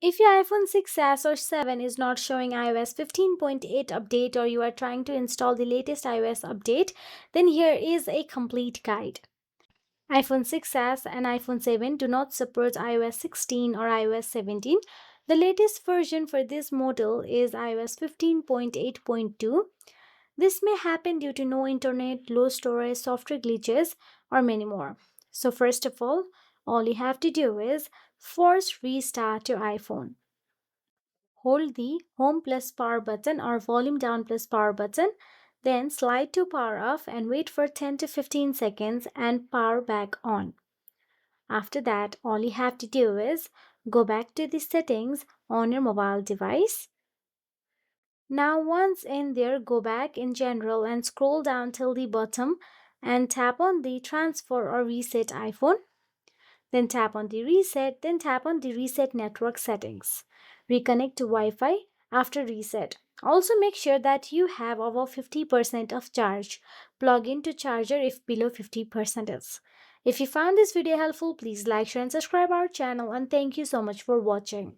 If your iPhone 6s or 7 is not showing iOS 15.8 update or you are trying to install the latest iOS update, then here is a complete guide. iPhone 6s and iPhone 7 do not support iOS 16 or iOS 17. The latest version for this model is iOS 15.8.2. This may happen due to no internet, low storage, software glitches, or many more. So, first of all you have to do is force restart your iPhone. Hold the home plus power button or volume down plus power button, then slide to power off and wait for 10 to 15 seconds and power back on. After that, all you have to do is go back to the settings on your mobile device. Now, once in there, go back in general and scroll down till the bottom and tap on the transfer or reset iPhone. Then tap on the reset, then tap on the reset network settings. Reconnect to Wi-Fi after reset. Also make sure that you have over 50% of charge. Plug into charger if below 50% is. If you found this video helpful, please like, share and subscribe our channel and thank you so much for watching.